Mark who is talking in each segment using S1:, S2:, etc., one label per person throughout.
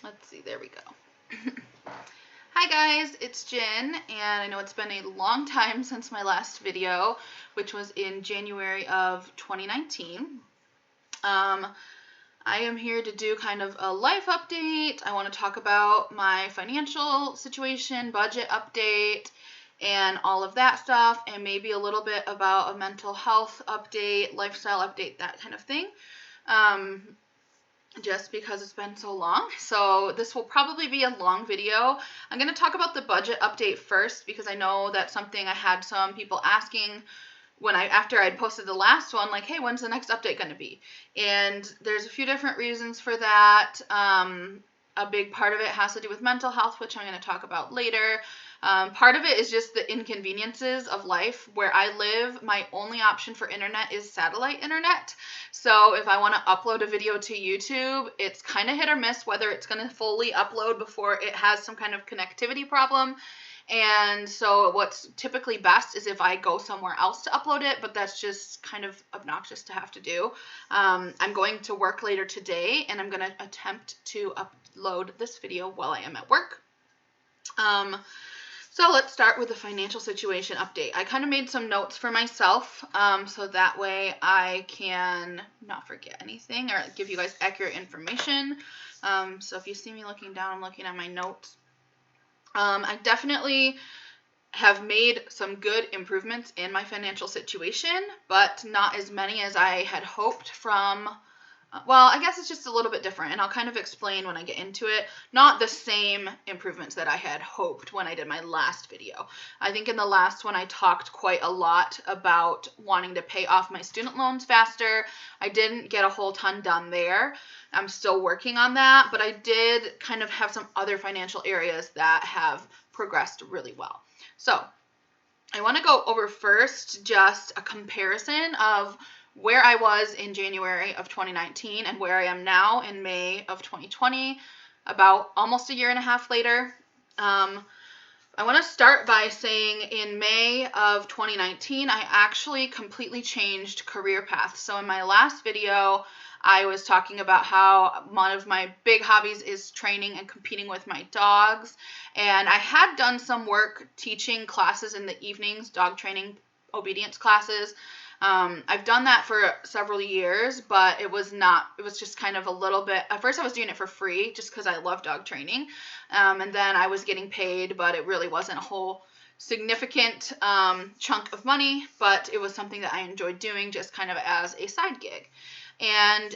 S1: Let's see, there we go. Hi guys, it's Jen, and I know it's been a long time since my last video, which was in January of 2019. I am here to do kind of a life update. I want to talk about my financial situation, budget update, and all of that stuff, and maybe a little bit about a mental health update, lifestyle update, that kind of thing. Just because it's been so long. So this will probably be a long video. I'm going to talk about the budget update first because I know that's something I had some people asking after I'd posted the last one, like, hey, when's the next update going to be? And there's a few different reasons for that. A big part of it has to do with mental health, which I'm going to talk about later. Part of it is just the inconveniences of life. Where I live, my only option for internet is satellite internet. So if I want to upload a video to YouTube, it's kind of hit or miss whether it's going to fully upload before it has some kind of connectivity problem. And so what's typically best is if I go somewhere else to upload it, but that's just kind of obnoxious to have to do. I'm going to work later today, and I'm going to attempt to upload this video while I am at work. So let's start with the financial situation update. I kind of made some notes for myself, so that way I can not forget anything or give you guys accurate information. So if you see me looking down, I'm looking at my notes. I definitely have made some good improvements in my financial situation, but not as many as I had hoped from, well, I guess it's just a little bit different, and I'll kind of explain when I get into it. Not the same improvements that I had hoped when I did my last video. I think in the last one I talked quite a lot about wanting to pay off my student loans faster. I didn't get a whole ton done there. I'm still working on that, but I did kind of have some other financial areas that have progressed really well. So I want to go over first just a comparison of where I was in January of 2019 and where I am now in May of 2020, about almost a year and a half later. I want to start by saying in May of 2019, I actually completely changed career paths. So in my last video, I was talking about how one of my big hobbies is training and competing with my dogs. And I had done some work teaching classes in the evenings, dog training obedience classes. I've done that for several years, but it was just kind of a little bit, at first I was doing it for free just because I love dog training. And then I was getting paid, but it really wasn't a whole significant chunk of money, but it was something that I enjoyed doing just kind of as a side gig. And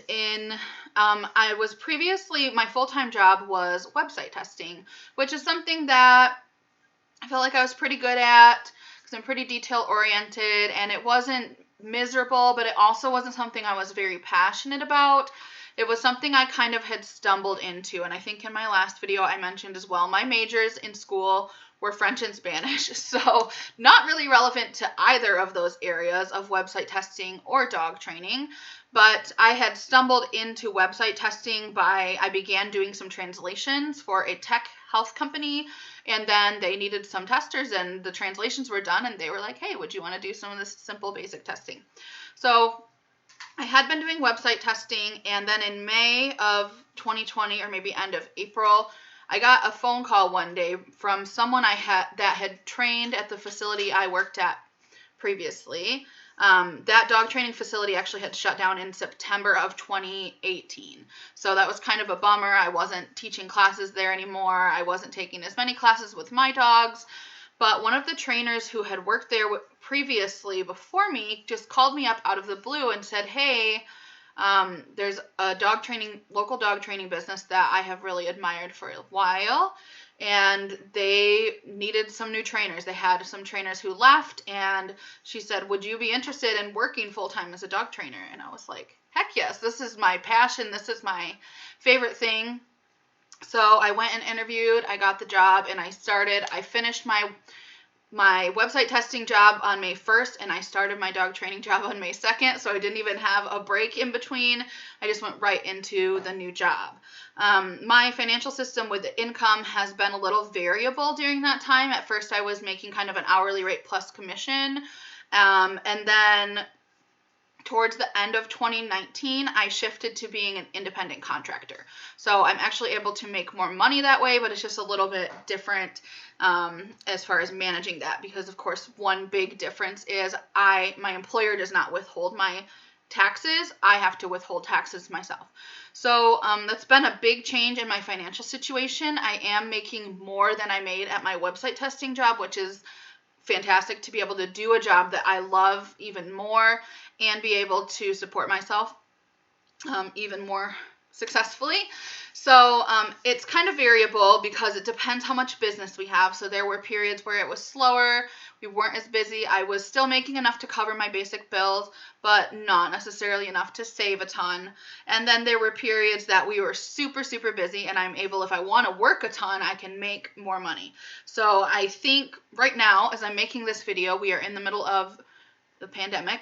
S1: I was previously, my full-time job was website testing, which is something that I felt like I was pretty good at because I'm pretty detail-oriented, and it wasn't miserable, but it also wasn't something I was very passionate about. It was something I kind of had stumbled into, and I think in my last video I mentioned as well, my majors in school were French and Spanish, so not really relevant to either of those areas of website testing or dog training, but I had stumbled into website testing I began doing some translations for a tech health company, and then they needed some testers, and the translations were done, and they were like, hey, would you want to do some of this simple basic testing? So I had been doing website testing, and then in May of 2020, or maybe end of April, I got a phone call one day from someone that had trained at the facility I worked at previously. That dog training facility actually had shut down in September of 2018. So that was kind of a bummer. I wasn't teaching classes there anymore. I wasn't taking as many classes with my dogs. But one of the trainers who had worked there previously before me just called me up out of the blue and said, hey, there's a local dog training business that I have really admired for a while, and they needed some new trainers. They had some trainers who left, and she said, would you be interested in working full-time as a dog trainer? And I was like, heck yes, this is my passion. This is my favorite thing. So I went and interviewed, I got the job, and I finished my website testing job on May 1st, and I started my dog training job on May 2nd, so I didn't even have a break in between. I just went right into the new job. My financial system with the income has been a little variable during that time. At first, I was making kind of an hourly rate plus commission, and then towards the end of 2019, I shifted to being an independent contractor. So I'm actually able to make more money that way, but it's just a little bit different as far as managing that, because of course one big difference is my employer does not withhold my taxes. I have to withhold taxes myself. So that's been a big change in my financial situation. I am making more than I made at my website testing job, which is fantastic to be able to do a job that I love even more and be able to support myself even more successfully. So it's kind of variable because it depends how much business we have. So there were periods where it was slower, we weren't as busy. I was still making enough to cover my basic bills, but not necessarily enough to save a ton. And then there were periods that we were super, super busy, and I'm able, if I want to work a ton, I can make more money. So I think right now, as I'm making this video, we are in the middle of the pandemic.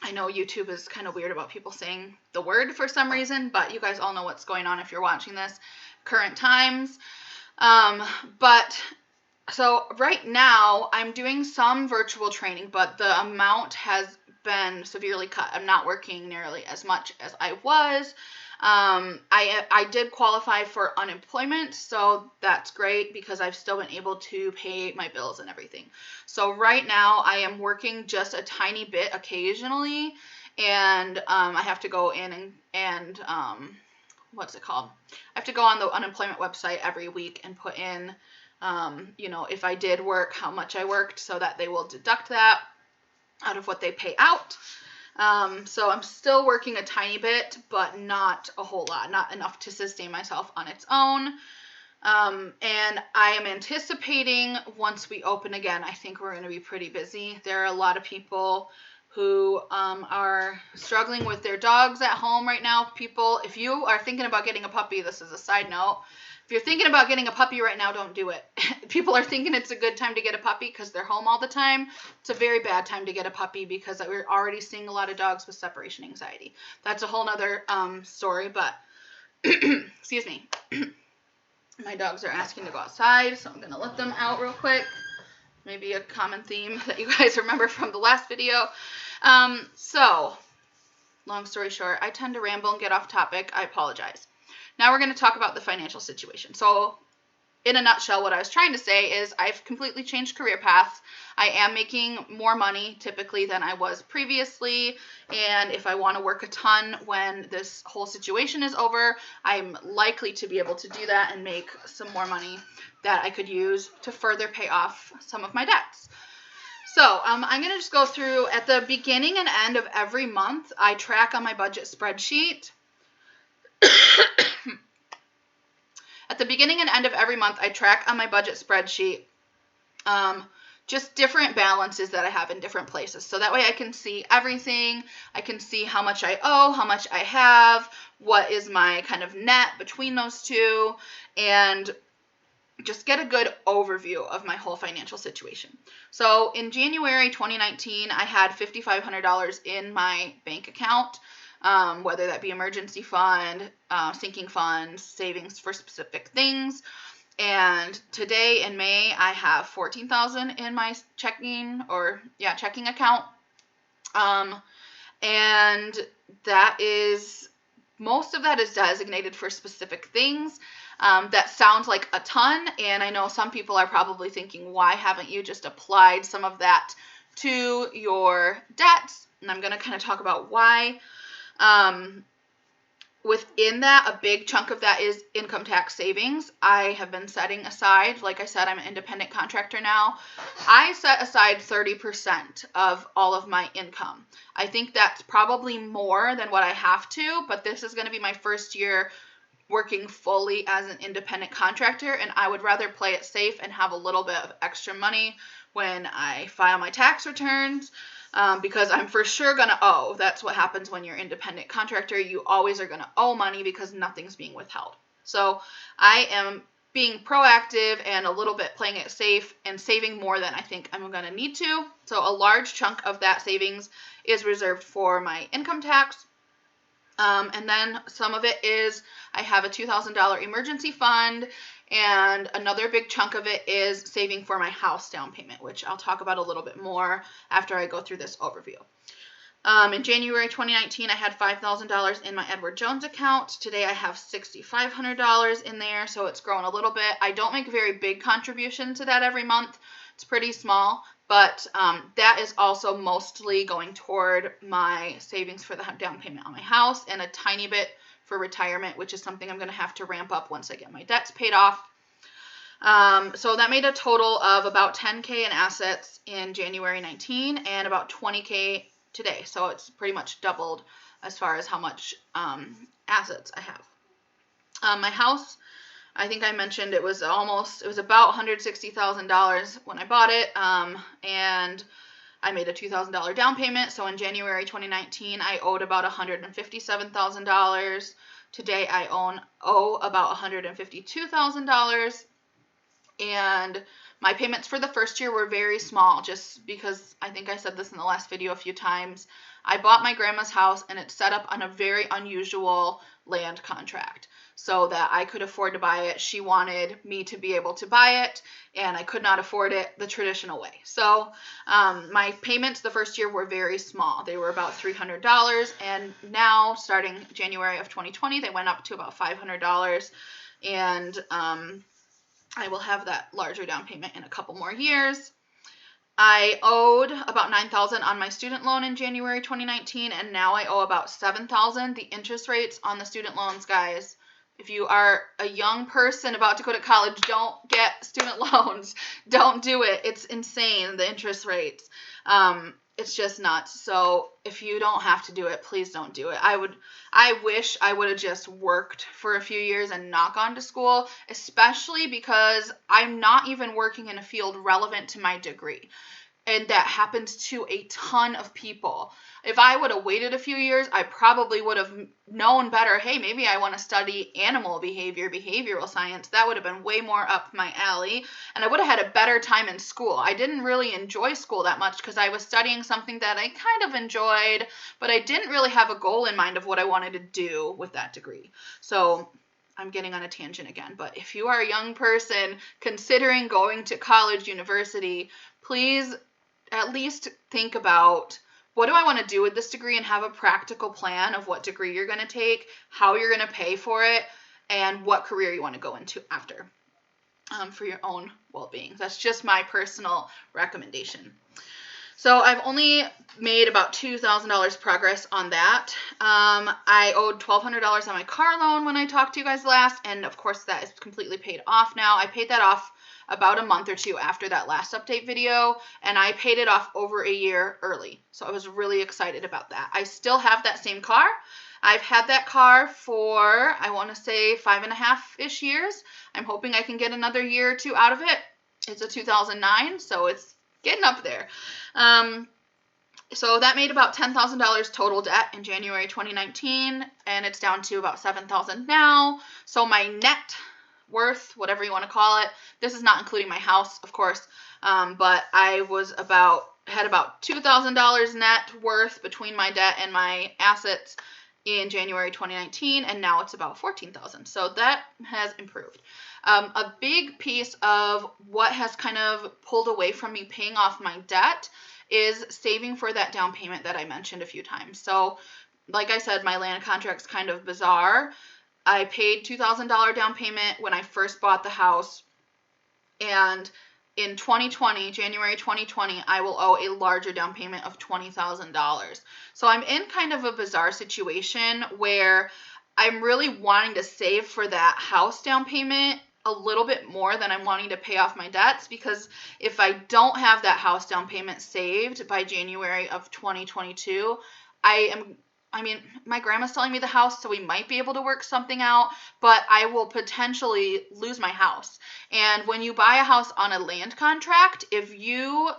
S1: I know YouTube is kind of weird about people saying the word for some reason, but you guys all know what's going on if you're watching this. Current times. But so right now I'm doing some virtual training, but the amount has been severely cut. I'm not working nearly as much as I was. I did qualify for unemployment, so that's great because I've still been able to pay my bills and everything. So right now I am working just a tiny bit occasionally, and I have to go in and what's it called? I have to go on the unemployment website every week and put in, if I did work, how much I worked, so that they will deduct that out of what they pay out. So I'm still working a tiny bit, but not a whole lot, not enough to sustain myself on its own. And I am anticipating once we open again, I think we're going to be pretty busy. There are a lot of people who are struggling with their dogs at home right now. People, if you are thinking about getting a puppy, this is a side note. If you're thinking about getting a puppy right now, don't do it. People are thinking it's a good time to get a puppy because they're home all the time. It's a very bad time to get a puppy because we're already seeing a lot of dogs with separation anxiety. That's a whole nother story, but excuse me. My dogs are asking to go outside, so I'm going to let them out real quick. Maybe a common theme that you guys remember from the last video. So, long story short, I tend to ramble and get off topic. I apologize. Now we're going to talk about the financial situation. So, in a nutshell, what I was trying to say is I've completely changed career paths. I am making more money typically than I was previously, and if I want to work a ton when this whole situation is over, I'm likely to be able to do that and make some more money that I could use to further pay off some of my debts. So I'm going to just go through at the beginning and end of every month. I track on my budget spreadsheet. At the beginning and end of every month, I track on my budget spreadsheet just different balances that I have in different places. So that way I can see everything. I can see how much I owe, how much I have, what is my kind of net between those two, and just get a good overview of my whole financial situation. So in January 2019, I had $5,500 in my bank account. Whether that be emergency fund, sinking funds, savings for specific things. And today in May, I have $14,000 in my checking account. And that is, most of that is designated for specific things. That sounds like a ton, and I know some people are probably thinking, why haven't you just applied some of that to your debts? And I'm going to kind of talk about why. Within that, a big chunk of that is income tax savings. I have been setting aside, like I said, I'm an independent contractor now. I set aside 30% of all of my income. I think that's probably more than what I have to, but this is going to be my first year working fully as an independent contractor, and I would rather play it safe and have a little bit of extra money when I file my tax returns. Because I'm for sure going to owe. That's what happens when you're independent contractor. You always are going to owe money because nothing's being withheld. So I am being proactive and a little bit playing it safe and saving more than I think I'm going to need to. So a large chunk of that savings is reserved for my income tax. And then some of it is I have a $2,000 emergency fund, and another big chunk of it is saving for my house down payment, which I'll talk about a little bit more after I go through this overview. In January 2019, I had $5,000 in my Edward Jones account. Today, I have $6,500 in there, so it's grown a little bit. I don't make a very big contribution to that every month. It's pretty small, but that is also mostly going toward my savings for the down payment on my house and a tiny bit for retirement, which is something I'm going to have to ramp up once I get my debts paid off. So that made a total of about $10K in assets in January 19 and about $20K today. So it's pretty much doubled as far as how much assets I have. My house, I think I mentioned it was about $160,000 when I bought it, and I made a $2,000 down payment. So in January 2019, I owed about $157,000. Today I owe about $152,000. And my payments for the first year were very small, just because I think I said this in the last video a few times. I bought my grandma's house, and it's set up on a very unusual land contract so that I could afford to buy it. She wanted me to be able to buy it, and I could not afford it the traditional way. So my payments the first year were very small. They were about $300, and now, starting January of 2020, they went up to about $500, and I will have that larger down payment in a couple more years. I owed about $9,000 on my student loan in January 2019, and now I owe about $7,000. The interest rates on the student loans, guys, if you are a young person about to go to college, don't get student loans. Don't do it. It's insane, the interest rates. It's just nuts. So if you don't have to do it, please don't do it. I wish I would have just worked for a few years and not gone to school, especially because I'm not even working in a field relevant to my degree. And that happens to a ton of people. If I would have waited a few years, I probably would have known better. Hey, maybe I want to study animal behavior, behavioral science. That would have been way more up my alley. And I would have had a better time in school. I didn't really enjoy school that much because I was studying something that I kind of enjoyed, but I didn't really have a goal in mind of what I wanted to do with that degree. So I'm getting on a tangent again. But if you are a young person considering going to college, university, please at least think about, what do I want to do with this degree, and have a practical plan of what degree you're going to take, how you're going to pay for it, and what career you want to go into after, for your own well-being. That's just my personal recommendation. So I've only made about $2,000 progress on that. I owed $1,200 on my car loan when I talked to you guys last, and of course that is completely paid off now. I paid that off about a month or two after that last update video, and I paid it off over a year early. So I was really excited about that. I still have that same car. I've had that car for, I want to say, 5.5-ish years. I'm hoping I can get another year or two out of it. It's a 2009, so it's getting up there. So that made about $10,000 total debt in January 2019, and it's down to about $7,000 now. So my net worth, whatever you want to call it, this is not including my house, of course, but I had about $2,000 net worth between my debt and my assets in January 2019, and now it's about $14,000. So that has improved. A big piece of what has kind of pulled away from me paying off my debt is saving for that down payment that I mentioned a few times. So like I said, my land contract's kind of bizarre. I paid $2,000 down payment when I first bought the house, and in 2020, January 2020, I will owe a larger down payment of $20,000. So I'm in kind of a bizarre situation where I'm really wanting to save for that house down payment a little bit more than I'm wanting to pay off my debts, because if I don't have that house down payment saved by January of 2022, my grandma's selling me the house, so we might be able to work something out, but I will potentially lose my house. And when you buy a house on a land contract, if you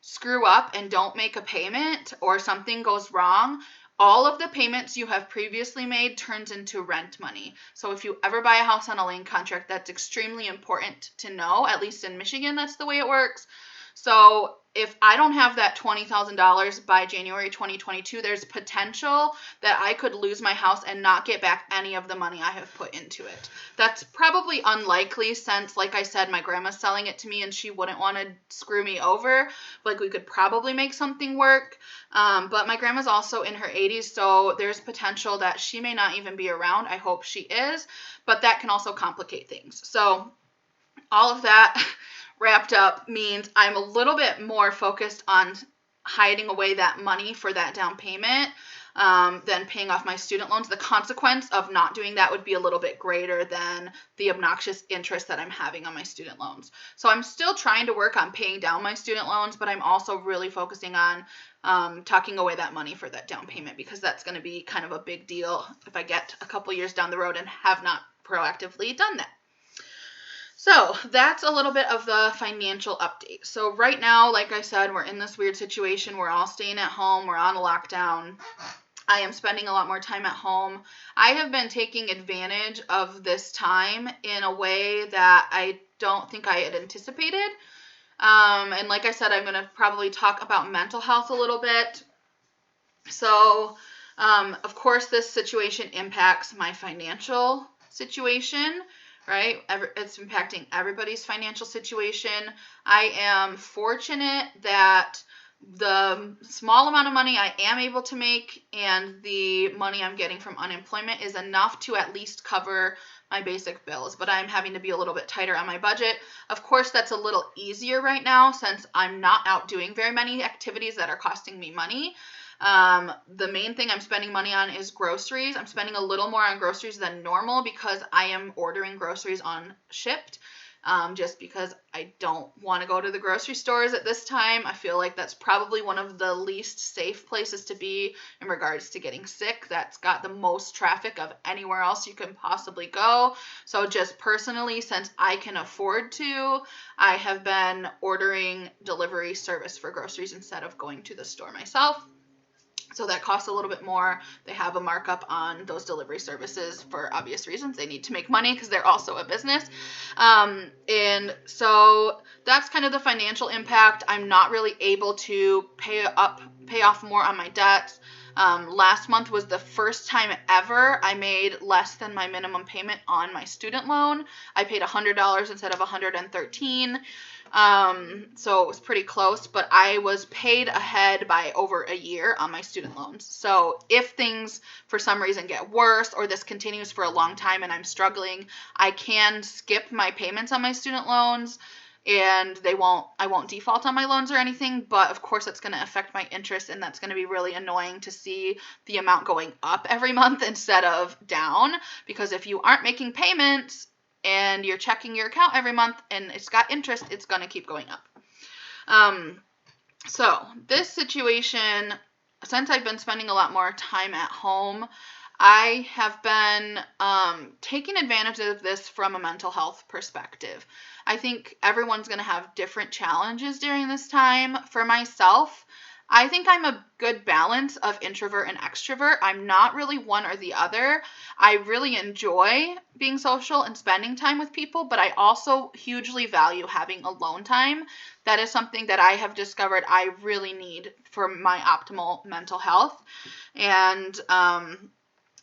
S1: screw up and don't make a payment or something goes wrong, all of the payments you have previously made turns into rent money. So if you ever buy a house on a land contract, that's extremely important to know. At least in Michigan, that's the way it works. So if I don't have that $20,000 by January 2022, there's potential that I could lose my house and not get back any of the money I have put into it. That's probably unlikely since, like I said, my grandma's selling it to me and she wouldn't want to screw me over. Like, we could probably make something work. But my grandma's also in her 80s, so there's potential that she may not even be around. I hope she is, but that can also complicate things. So all of that wrapped up means I'm a little bit more focused on hiding away that money for that down payment than paying off my student loans. The consequence of not doing that would be a little bit greater than the obnoxious interest that I'm having on my student loans. So I'm still trying to work on paying down my student loans, but I'm also really focusing on tucking away that money for that down payment, because that's going to be kind of a big deal if I get a couple years down the road and have not proactively done that. So that's a little bit of the financial update. So right now, like I said, we're in this weird situation. We're all staying at home. We're on a lockdown. I am spending a lot more time at home. I have been taking advantage of this time in a way that I don't think I had anticipated. And like I said, I'm going to probably talk about mental health a little bit. So, of course, this situation impacts my financial situation, right? It's impacting everybody's financial situation. I am fortunate that the small amount of money I am able to make and the money I'm getting from unemployment is enough to at least cover my basic bills, but I'm having to be a little bit tighter on my budget. Of course, that's a little easier right now since I'm not out doing very many activities that are costing me money. The main thing I'm spending money on is groceries. I'm spending a little more on groceries than normal because I am ordering groceries on Shipt. Just because I don't want to go to the grocery stores at this time. I feel like that's probably one of the least safe places to be in regards to getting sick. That's got the most traffic of anywhere else you can possibly go. So just personally, since I can afford to, I have been ordering delivery service for groceries instead of going to the store myself. So that costs a little bit more. They have a markup on those delivery services for obvious reasons. They need to make money because they're also a business. And so that's kind of the financial impact. I'm not really able to pay off more on my debts. Last month was the first time ever I made less than my minimum payment on my student loan. I paid $100 instead of $113. So it was pretty close, but I was paid ahead by over a year on my student loans. So if things for some reason get worse or this continues for a long time and I'm struggling, I can skip my payments on my student loans and I won't default on my loans or anything, but of course it's going to affect my interest, and that's going to be really annoying to see the amount going up every month instead of down, because if you aren't making payments and you're checking your account every month and it's got interest, it's going to keep going up. So this situation, since I've been spending a lot more time at home, I have been taking advantage of this from a mental health perspective. I think everyone's going to have different challenges during this time. For myself, I think I'm a good balance of introvert and extrovert. I'm not really one or the other. I really enjoy being social and spending time with people, but I also hugely value having alone time. That is something that I have discovered I really need for my optimal mental health. And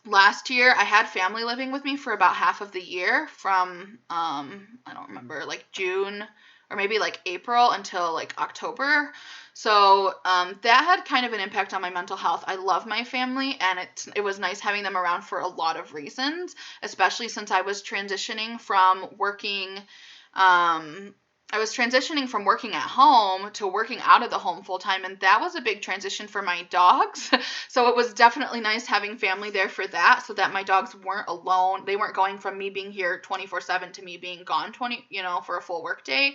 S1: last year, I had family living with me for about half of the year from, I don't remember, like June or maybe like April until like October. So that had kind of an impact on my mental health. I love my family, and it was nice having them around for a lot of reasons, especially since I was transitioning from working at home to working out of the home full time, and that was a big transition for my dogs. So it was definitely nice having family there for that, so that my dogs weren't alone. They weren't going from me being here 24/7 to me being gone for a full work day.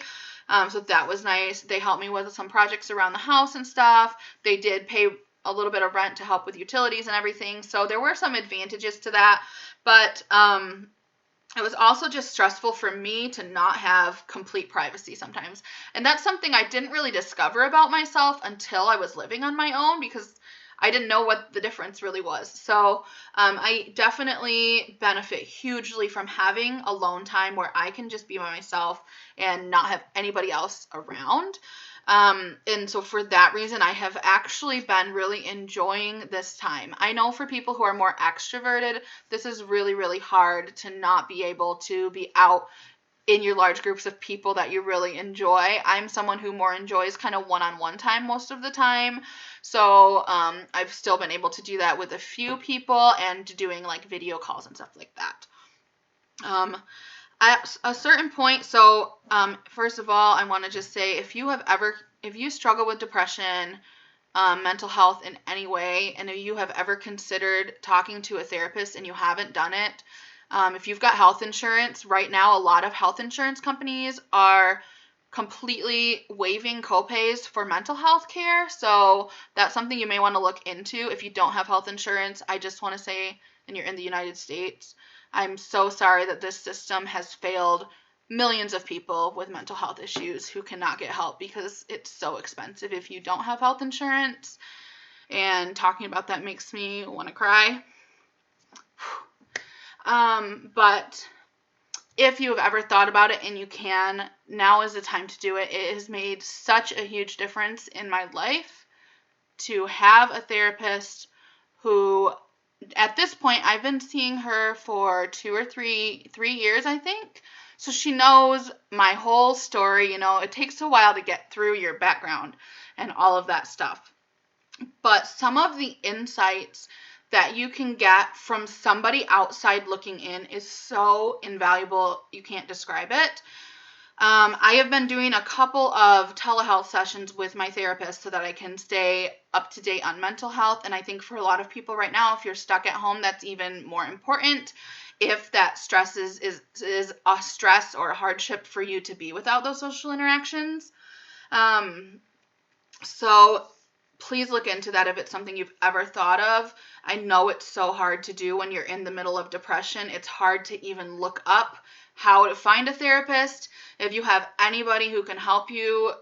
S1: So that was nice. They helped me with some projects around the house and stuff. They did pay a little bit of rent to help with utilities and everything. So there were some advantages to that, but it was also just stressful for me to not have complete privacy sometimes. And that's something I didn't really discover about myself until I was living on my own, because I didn't know what the difference really was. So I definitely benefit hugely from having alone time where I can just be by myself and not have anybody else around. And so for that reason, I have actually been really enjoying this time. I know for people who are more extroverted, this is really, really hard to not be able to be out in your large groups of people that you really enjoy. I'm someone who more enjoys kind of one-on-one time most of the time. So I've still been able to do that with a few people and doing like video calls and stuff like that. At a certain point, so first of all, I want to just say if you struggle with depression, mental health in any way, and if you have ever considered talking to a therapist and you haven't done it, if you've got health insurance, right now a lot of health insurance companies are completely waiving copays for mental health care. So that's something you may want to look into if you don't have health insurance. I just want to say, and you're in the United States, I'm so sorry that this system has failed millions of people with mental health issues who cannot get help because it's so expensive if you don't have health insurance. And talking about that makes me want to cry. But if you have ever thought about it and you can, now is the time to do it. It has made such a huge difference in my life to have a therapist who, at this point, I've been seeing her for 3 years, I think. So she knows my whole story. You know, it takes a while to get through your background and all of that stuff. But some of the insights that you can get from somebody outside looking in is so invaluable, you can't describe it. I have been doing a couple of telehealth sessions with my therapist so that I can stay up to date on mental health. And I think for a lot of people right now, if you're stuck at home, that's even more important. If that stress is a stress or a hardship for you to be without those social interactions. So please look into that if it's something you've ever thought of. I know it's so hard to do when you're in the middle of depression. It's hard to even look up how to find a therapist. If you have anybody who can help you,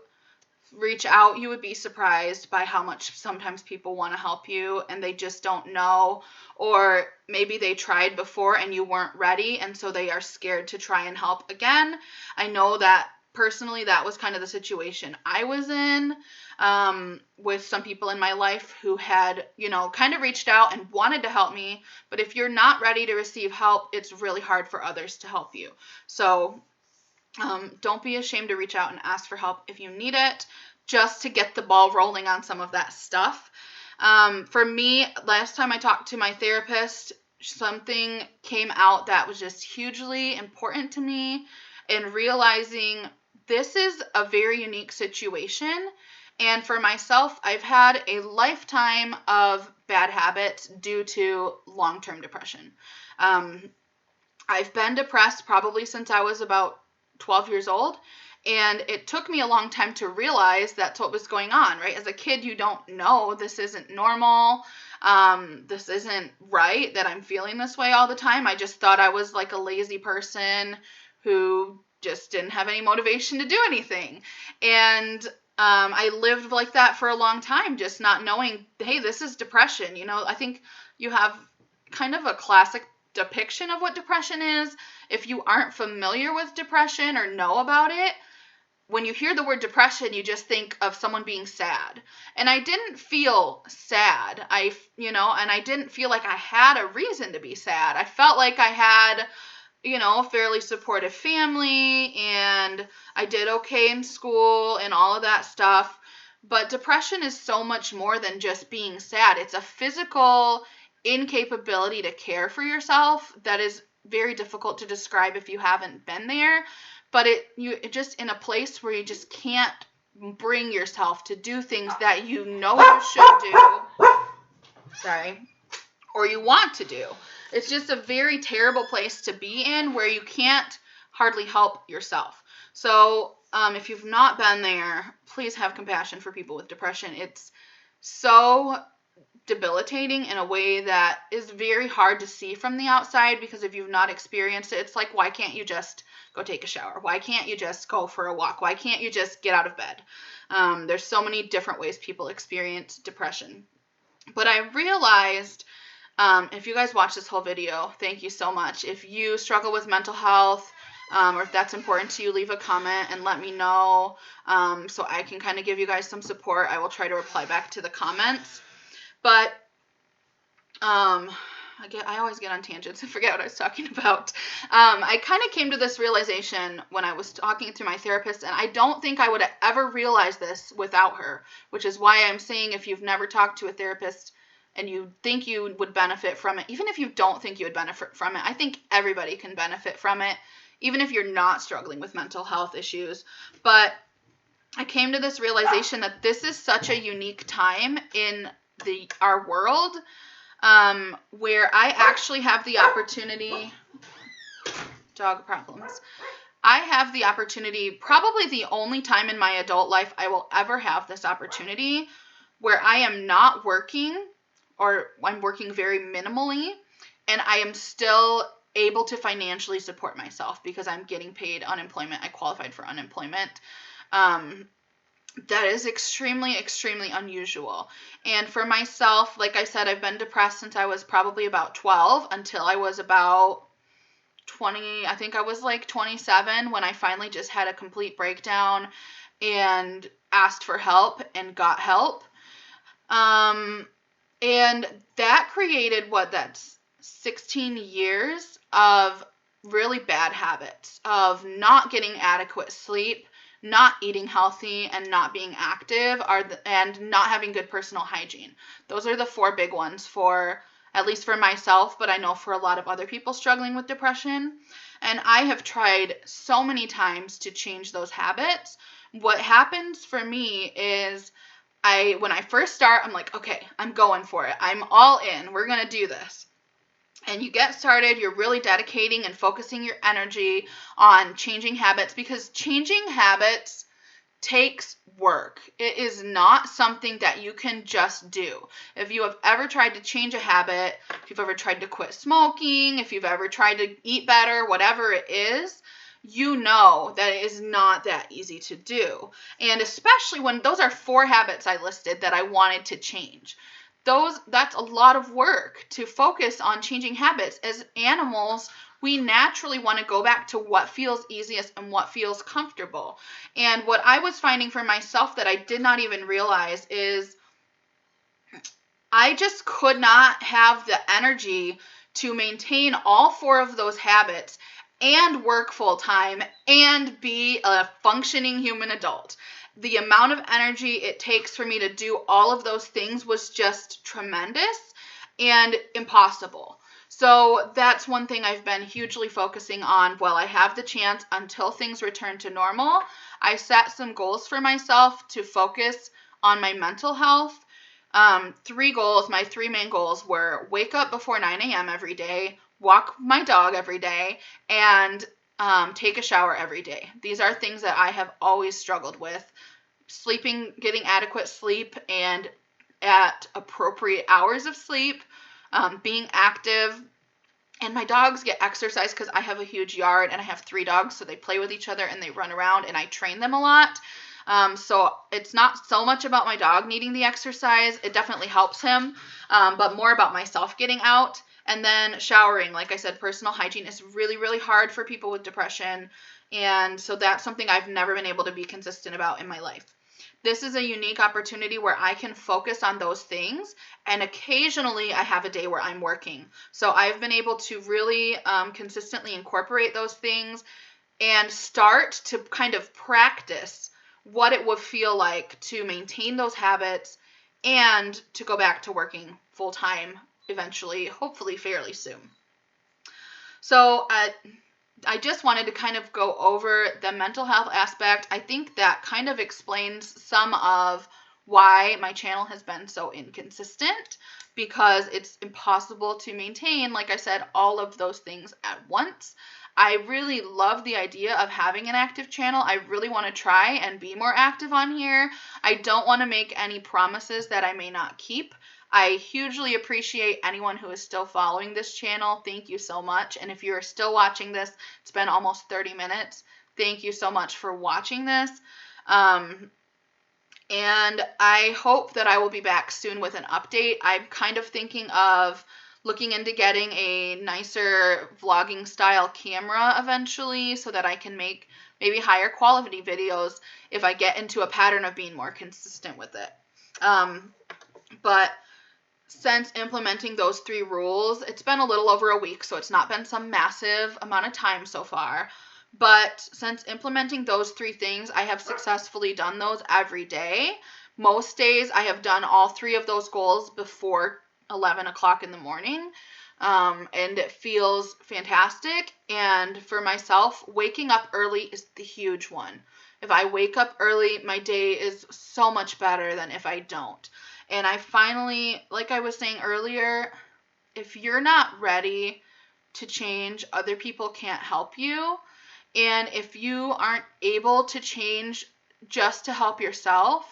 S1: reach out. You would be surprised by how much sometimes people want to help you and they just don't know, or maybe they tried before and you weren't ready and so they are scared to try and help again. I know that personally that was kind of the situation I was in with some people in my life who had, kind of reached out and wanted to help me. But if you're not ready to receive help, it's really hard for others to help you. So don't be ashamed to reach out and ask for help if you need it, just to get the ball rolling on some of that stuff. For me, last time I talked to my therapist, something came out that was just hugely important to me in realizing this is a very unique situation. And for myself, I've had a lifetime of bad habits due to long-term depression. I've been depressed probably since I was about 12 years old, and it took me a long time to realize that's what was going on, right? As a kid, you don't know this isn't normal. This isn't right that I'm feeling this way all the time. I just thought I was like a lazy person who just didn't have any motivation to do anything. And I lived like that for a long time, just not knowing, hey, this is depression. I think you have kind of a classic depiction of what depression is. If you aren't familiar with depression or know about it, when you hear the word depression, you just think of someone being sad. And I didn't feel sad. And I didn't feel like I had a reason to be sad. I felt like I had, a fairly supportive family, and I did okay in school and all of that stuff. But depression is so much more than just being sad. It's a physical incapability to care for yourself that is very difficult to describe if you haven't been there. But you're just in a place where you just can't bring yourself to do things that you know you should do. Sorry. Or you want to do. It's just a very terrible place to be in where you can't hardly help yourself. So if you've not been there, please have compassion for people with depression. It's so debilitating in a way that is very hard to see from the outside, because if you've not experienced it, it's like, why can't you just go take a shower? Why can't you just go for a walk? Why can't you just get out of bed? There's so many different ways people experience depression. But I realized, if you guys watch this whole video, thank you so much. If you struggle with mental health, or if that's important to you, leave a comment and let me know, so I can kind of give you guys some support. I will try to reply back to the comments. But I always get on tangents and forget what I was talking about. I kind of came to this realization when I was talking to my therapist, and I don't think I would have ever realized this without her, which is why I'm saying if you've never talked to a therapist and you think you would benefit from it, even if you don't think you would benefit from it, I think everybody can benefit from it, even if you're not struggling with mental health issues. But I came to this realization that this is such a unique time in our world, where I actually have the opportunity, dog problems. I have the opportunity, probably the only time in my adult life I will ever have this opportunity, where I am not working, or I'm working very minimally, and I am still able to financially support myself because I'm getting paid unemployment. I qualified for unemployment. That is extremely, extremely unusual. And for myself, like I said, I've been depressed since I was probably about 12 until I was about 20. I think I was like 27 when I finally just had a complete breakdown and asked for help and got help. And that created that's 16 years of really bad habits, of not getting adequate sleep, not eating healthy, and not being active, and not having good personal hygiene. Those are the 4 big ones for, at least for myself, but I know for a lot of other people struggling with depression. And I have tried so many times to change those habits. What happens for me is when I first start, I'm like, okay, I'm going for it. I'm all in. We're going to do this. And you get started, you're really dedicating and focusing your energy on changing habits, because changing habits takes work. It is not something that you can just do. If you have ever tried to change a habit, if you've ever tried to quit smoking, if you've ever tried to eat better, whatever it is, you know that it is not that easy to do. And especially when those are 4 habits I listed that I wanted to change. That's a lot of work to focus on changing habits. As animals, we naturally want to go back to what feels easiest and what feels comfortable. And what I was finding for myself that I did not even realize is I just could not have the energy to maintain all 4 of those habits and work full time and be a functioning human adult. The amount of energy it takes for me to do all of those things was just tremendous and impossible. So that's one thing I've been hugely focusing on while I have the chance until things return to normal. I set some goals for myself to focus on my mental health. 3 goals, my 3 main goals were wake up before 9 a.m. every day, walk my dog every day, and take a shower every day. These are things that I have always struggled with. Sleeping, getting adequate sleep and at appropriate hours of sleep, being active, and my dogs get exercise because I have a huge yard and I have 3 dogs, so they play with each other and they run around and I train them a lot. So it's not so much about my dog needing the exercise. It definitely helps him, but more about myself getting out. And then showering. Like I said, personal hygiene is really, really hard for people with depression. And so that's something I've never been able to be consistent about in my life. This is a unique opportunity where I can focus on those things, and occasionally I have a day where I'm working. So I've been able to really consistently incorporate those things and start to kind of practice what it would feel like to maintain those habits and to go back to working full time eventually, hopefully fairly soon. So I just wanted to kind of go over the mental health aspect. I think that kind of explains some of why my channel has been so inconsistent, because it's impossible to maintain, like I said, all of those things at once. I really love the idea of having an active channel. I really want to try and be more active on here. I don't want to make any promises that I may not keep. I hugely appreciate anyone who is still following this channel. Thank you so much. And if you're still watching this, it's been almost 30 minutes. Thank you so much for watching this. And I hope that I will be back soon with an update. I'm kind of thinking of looking into getting a nicer vlogging style camera eventually so that I can make maybe higher quality videos if I get into a pattern of being more consistent with it. But since implementing those 3 rules, it's been a little over a week, so it's not been some massive amount of time so far. But since implementing those 3 things, I have successfully done those every day. Most days I have done all 3 of those goals before 11 o'clock in the morning. And it feels fantastic. And for myself, waking up early is the huge one. If I wake up early, my day is so much better than if I don't. And I finally, like I was saying earlier, if you're not ready to change, other people can't help you. And if you aren't able to change just to help yourself,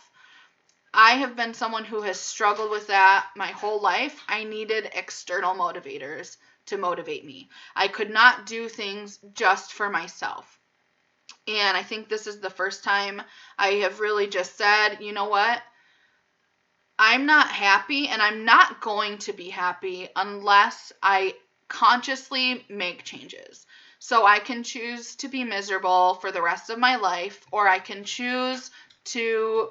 S1: I have been someone who has struggled with that my whole life. I needed external motivators to motivate me. I could not do things just for myself. And I think this is the first time I have really just said, you know what? I'm not happy, and I'm not going to be happy unless I consciously make changes. So I can choose to be miserable for the rest of my life, or I can choose to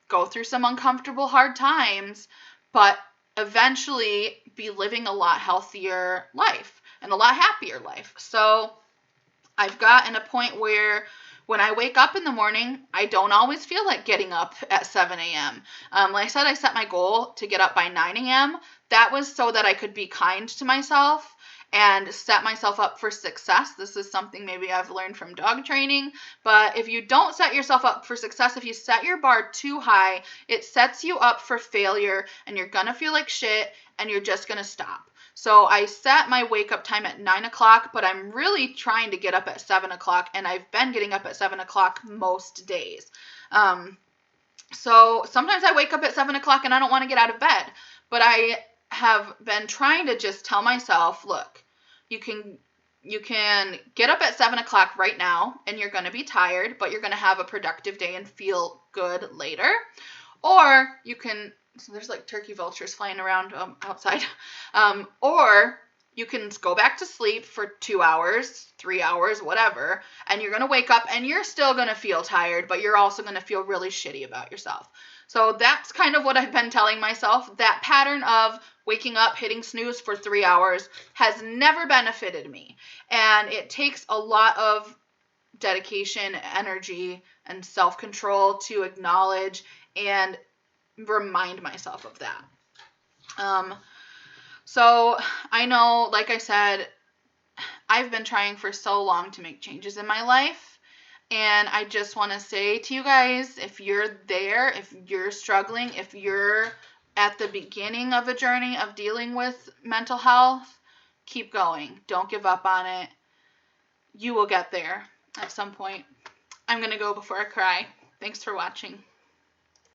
S1: go through some uncomfortable, hard times, but eventually be living a lot healthier life and a lot happier life. So I've gotten a point where when I wake up in the morning, I don't always feel like getting up at 7 a.m. Like I said, I set my goal to get up by 9 a.m. That was so that I could be kind to myself and set myself up for success. This is something maybe I've learned from dog training, but if you don't set yourself up for success, if you set your bar too high, it sets you up for failure, and you're gonna feel like shit, and you're just gonna stop. So I set my wake up time at 9 o'clock, but I'm really trying to get up at 7 o'clock, and I've been getting up at 7 o'clock most days. So sometimes I wake up at 7 o'clock and I don't want to get out of bed, but I have been trying to just tell myself, look, you can get up at 7 o'clock right now, and you're going to be tired, but you're going to have a productive day and feel good later. Or you can, so there's like turkey vultures flying around outside, or you can go back to sleep for 2 hours, 3 hours, whatever, and you're going to wake up and you're still going to feel tired, but you're also going to feel really shitty about yourself. So that's kind of what I've been telling myself. That pattern of waking up, hitting snooze for 3 hours has never benefited me. And it takes a lot of dedication, energy, and self-control to acknowledge and remind myself of that. So I know, like I said, I've been trying for so long to make changes in my life. And I just want to say to you guys, if you're there, if you're struggling, if you're at the beginning of a journey of dealing with mental health, keep going. Don't give up on it. You will get there at some point. I'm going to go before I cry. Thanks for watching.